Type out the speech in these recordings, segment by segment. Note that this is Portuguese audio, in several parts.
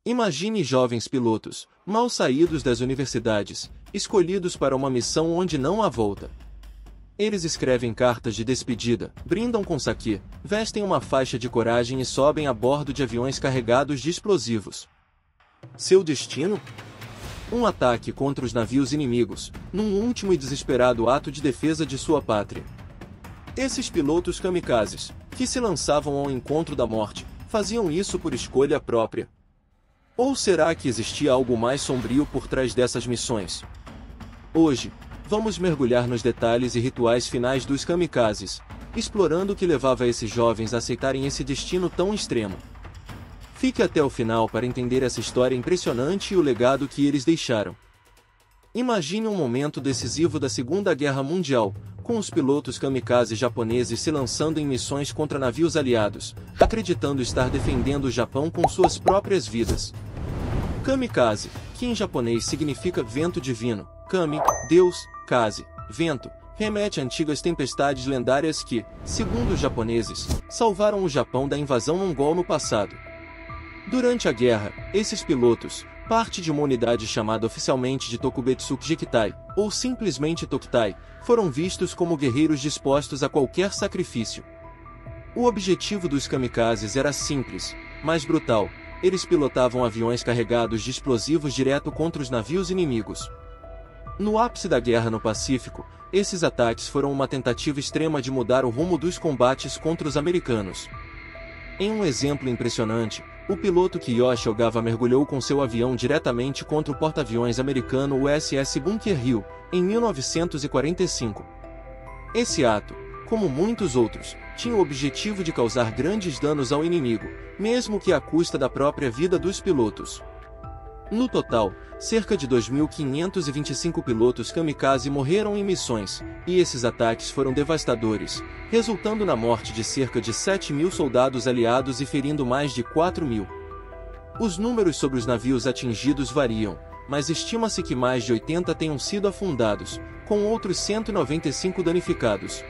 Imagine jovens pilotos, mal saídos das universidades, escolhidos para uma missão onde não há volta. Eles escrevem cartas de despedida, brindam com saquê, vestem uma faixa de coragem e sobem a bordo de aviões carregados de explosivos. Seu destino? Um ataque contra os navios inimigos, num último e desesperado ato de defesa de sua pátria. Esses pilotos kamikazes, que se lançavam ao encontro da morte, faziam isso por escolha própria. Ou será que existia algo mais sombrio por trás dessas missões? Hoje, vamos mergulhar nos detalhes e rituais finais dos kamikazes, explorando o que levava esses jovens a aceitarem esse destino tão extremo. Fique até o final para entender essa história impressionante e o legado que eles deixaram. Imagine um momento decisivo da Segunda Guerra Mundial, com os pilotos kamikazes japoneses se lançando em missões contra navios aliados, acreditando estar defendendo o Japão com suas próprias vidas. Kamikaze, que em japonês significa vento divino, kami, Deus, kaze, vento, remete a antigas tempestades lendárias que, segundo os japoneses, salvaram o Japão da invasão mongol no passado. Durante a guerra, esses pilotos, parte de uma unidade chamada oficialmente de Tokubetsuki Jikitai, ou simplesmente Tokitai, foram vistos como guerreiros dispostos a qualquer sacrifício. O objetivo dos kamikazes era simples, mas brutal. Eles pilotavam aviões carregados de explosivos direto contra os navios inimigos. No ápice da guerra no Pacífico, esses ataques foram uma tentativa extrema de mudar o rumo dos combates contra os americanos. Em um exemplo impressionante, o piloto Kiyoshi Ogawa mergulhou com seu avião diretamente contra o porta-aviões americano USS Bunker Hill, em 1945. Esse ato, como muitos outros, tinha o objetivo de causar grandes danos ao inimigo, mesmo que à custa da própria vida dos pilotos. No total, cerca de 2.525 pilotos kamikaze morreram em missões, e esses ataques foram devastadores, resultando na morte de cerca de 7.000 soldados aliados e ferindo mais de 4.000. Os números sobre os navios atingidos variam, mas estima-se que mais de 80 tenham sido afundados, com outros 195 danificados.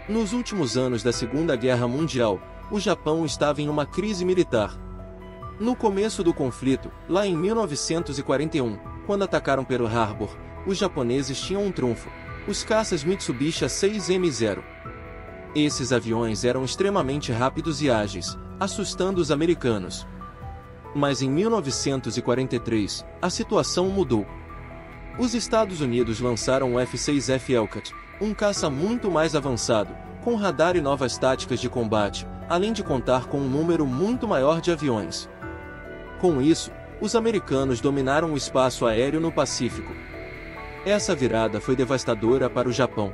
Nos últimos anos da Segunda Guerra Mundial, o Japão estava em uma crise militar. No começo do conflito, lá em 1941, quando atacaram Pearl Harbor, os japoneses tinham um trunfo: os caças Mitsubishi A6M0. Esses aviões eram extremamente rápidos e ágeis, assustando os americanos. Mas em 1943, a situação mudou. Os Estados Unidos lançaram o F-6F Hellcat, um caça muito mais avançado, com radar e novas táticas de combate, além de contar com um número muito maior de aviões. Com isso, os americanos dominaram o espaço aéreo no Pacífico. Essa virada foi devastadora para o Japão.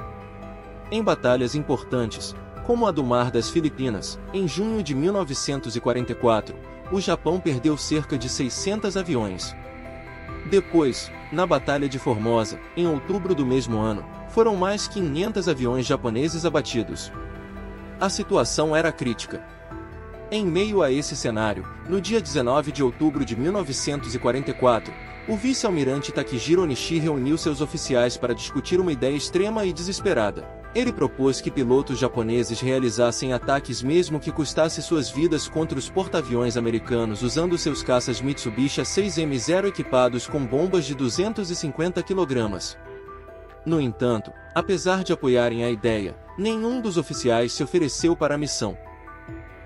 Em batalhas importantes, como a do Mar das Filipinas, em junho de 1944, o Japão perdeu cerca de 600 aviões. Depois, na Batalha de Formosa, em outubro do mesmo ano, foram mais 500 aviões japoneses abatidos. A situação era crítica. Em meio a esse cenário, no dia 19 de outubro de 1944, o vice-almirante Takejiro Onishi reuniu seus oficiais para discutir uma ideia extrema e desesperada. Ele propôs que pilotos japoneses realizassem ataques mesmo que custasse suas vidas contra os porta-aviões americanos usando seus caças Mitsubishi A6M0 equipados com bombas de 250 kg. No entanto, apesar de apoiarem a ideia, nenhum dos oficiais se ofereceu para a missão.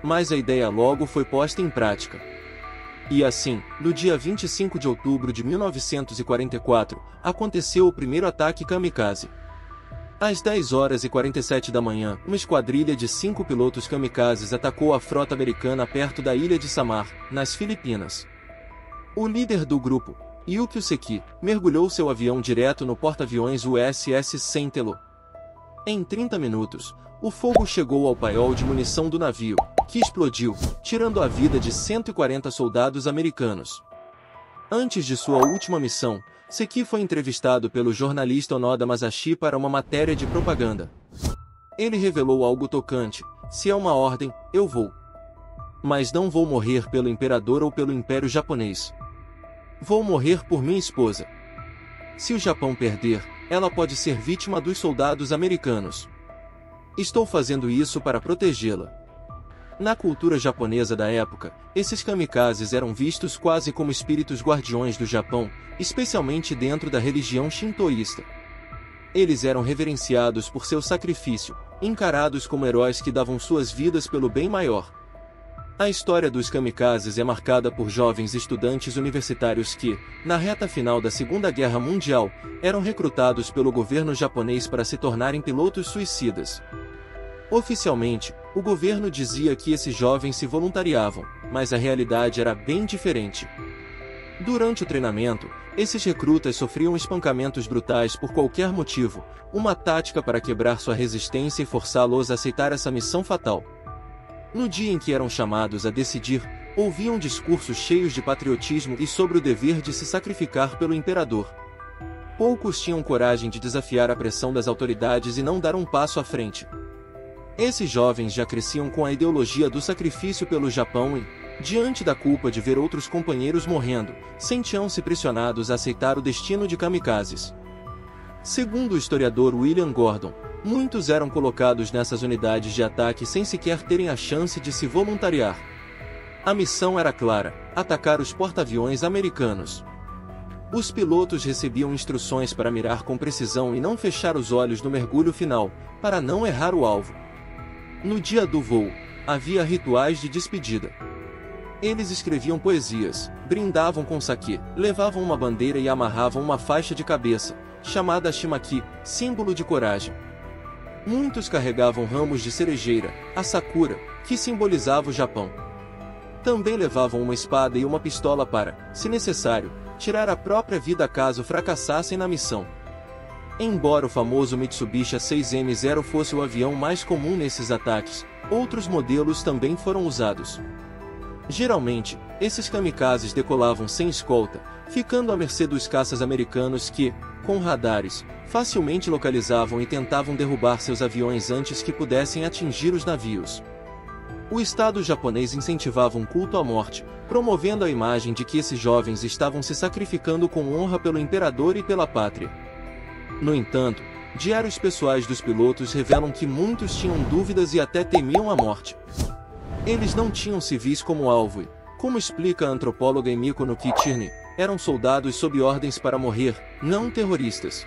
Mas a ideia logo foi posta em prática. E assim, no dia 25 de outubro de 1944, aconteceu o primeiro ataque kamikaze. Às 10h47 da manhã, uma esquadrilha de 5 pilotos kamikazes atacou a frota americana perto da ilha de Samar, nas Filipinas. O líder do grupo, Yukio Seki, mergulhou seu avião direto no porta-aviões USS Centelo. Em 30 minutos, o fogo chegou ao paiol de munição do navio, que explodiu, tirando a vida de 140 soldados americanos. Antes de sua última missão, Seki foi entrevistado pelo jornalista Onoda Masashi para uma matéria de propaganda. Ele revelou algo tocante: se é uma ordem, eu vou. Mas não vou morrer pelo imperador ou pelo império japonês. Vou morrer por minha esposa. Se o Japão perder, ela pode ser vítima dos soldados americanos. Estou fazendo isso para protegê-la. Na cultura japonesa da época, esses kamikazes eram vistos quase como espíritos guardiões do Japão, especialmente dentro da religião shintoísta. Eles eram reverenciados por seu sacrifício, encarados como heróis que davam suas vidas pelo bem maior. A história dos kamikazes é marcada por jovens estudantes universitários que, na reta final da Segunda Guerra Mundial, eram recrutados pelo governo japonês para se tornarem pilotos suicidas. Oficialmente, o governo dizia que esses jovens se voluntariavam, mas a realidade era bem diferente. Durante o treinamento, esses recrutas sofriam espancamentos brutais por qualquer motivo, uma tática para quebrar sua resistência e forçá-los a aceitar essa missão fatal. No dia em que eram chamados a decidir, ouviam discursos cheios de patriotismo e sobre o dever de se sacrificar pelo imperador. Poucos tinham coragem de desafiar a pressão das autoridades e não dar um passo à frente. Esses jovens já cresciam com a ideologia do sacrifício pelo Japão e, diante da culpa de ver outros companheiros morrendo, sentiam-se pressionados a aceitar o destino de kamikazes. Segundo o historiador William Gordon, muitos eram colocados nessas unidades de ataque sem sequer terem a chance de se voluntariar. A missão era clara: atacar os porta-aviões americanos. Os pilotos recebiam instruções para mirar com precisão e não fechar os olhos no mergulho final, para não errar o alvo. No dia do voo, havia rituais de despedida. Eles escreviam poesias, brindavam com sake, levavam uma bandeira e amarravam uma faixa de cabeça, chamada shimaki, símbolo de coragem. Muitos carregavam ramos de cerejeira, a sakura, que simbolizava o Japão. Também levavam uma espada e uma pistola para, se necessário, tirar a própria vida caso fracassassem na missão. Embora o famoso Mitsubishi A6M0 fosse o avião mais comum nesses ataques, outros modelos também foram usados. Geralmente, esses kamikazes decolavam sem escolta, ficando à mercê dos caças americanos que, com radares, facilmente localizavam e tentavam derrubar seus aviões antes que pudessem atingir os navios. O Estado japonês incentivava um culto à morte, promovendo a imagem de que esses jovens estavam se sacrificando com honra pelo imperador e pela pátria. No entanto, diários pessoais dos pilotos revelam que muitos tinham dúvidas e até temiam a morte. Eles não tinham civis como alvo e, como explica a antropóloga Emiko no Kichirne, eram soldados sob ordens para morrer, não terroristas.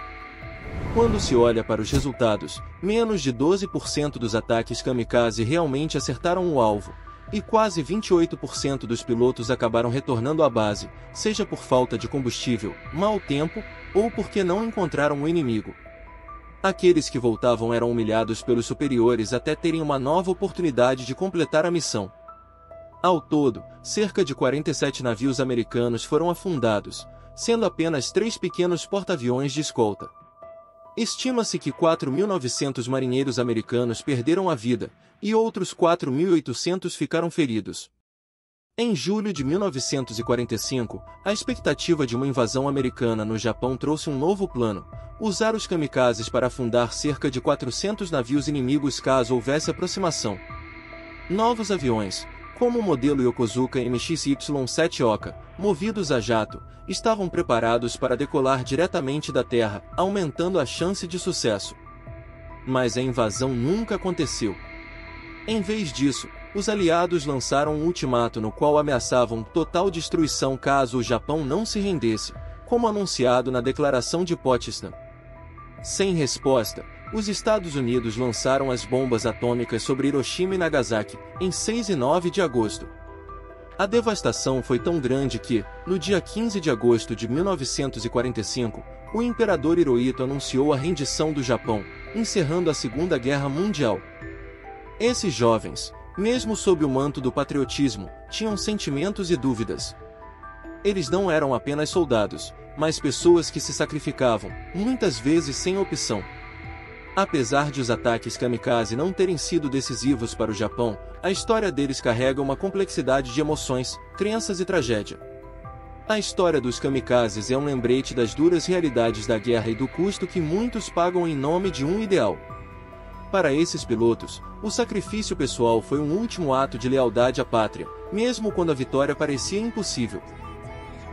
Quando se olha para os resultados, menos de 12% dos ataques kamikaze realmente acertaram o alvo, e quase 28% dos pilotos acabaram retornando à base, seja por falta de combustível, mau tempo, ou porque não encontraram o inimigo. Aqueles que voltavam eram humilhados pelos superiores até terem uma nova oportunidade de completar a missão. Ao todo, cerca de 47 navios americanos foram afundados, sendo apenas 3 pequenos porta-aviões de escolta. Estima-se que 4.900 marinheiros americanos perderam a vida, e outros 4.800 ficaram feridos. Em julho de 1945, a expectativa de uma invasão americana no Japão trouxe um novo plano: usar os kamikazes para afundar cerca de 400 navios inimigos caso houvesse aproximação. Novos aviões, como o modelo Yokosuka MXY-7 Oka, movidos a jato, estavam preparados para decolar diretamente da terra, aumentando a chance de sucesso. Mas a invasão nunca aconteceu. Em vez disso, os aliados lançaram um ultimato no qual ameaçavam total destruição caso o Japão não se rendesse, como anunciado na Declaração de Potsdam. Sem resposta, os Estados Unidos lançaram as bombas atômicas sobre Hiroshima e Nagasaki, em 6 e 9 de agosto. A devastação foi tão grande que, no dia 15 de agosto de 1945, o imperador Hirohito anunciou a rendição do Japão, encerrando a Segunda Guerra Mundial. Esses jovens, mesmo sob o manto do patriotismo, tinham sentimentos e dúvidas. Eles não eram apenas soldados, mas pessoas que se sacrificavam, muitas vezes sem opção. Apesar de os ataques kamikaze não terem sido decisivos para o Japão, a história deles carrega uma complexidade de emoções, crenças e tragédia. A história dos kamikazes é um lembrete das duras realidades da guerra e do custo que muitos pagam em nome de um ideal. Para esses pilotos, o sacrifício pessoal foi um último ato de lealdade à pátria, mesmo quando a vitória parecia impossível.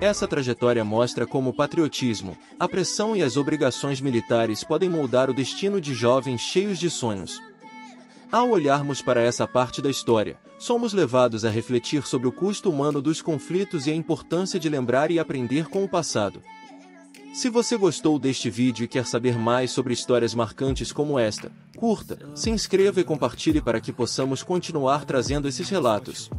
Essa trajetória mostra como o patriotismo, a pressão e as obrigações militares podem moldar o destino de jovens cheios de sonhos. Ao olharmos para essa parte da história, somos levados a refletir sobre o custo humano dos conflitos e a importância de lembrar e aprender com o passado. Se você gostou deste vídeo e quer saber mais sobre histórias marcantes como esta, curta, se inscreva e compartilhe para que possamos continuar trazendo esses relatos.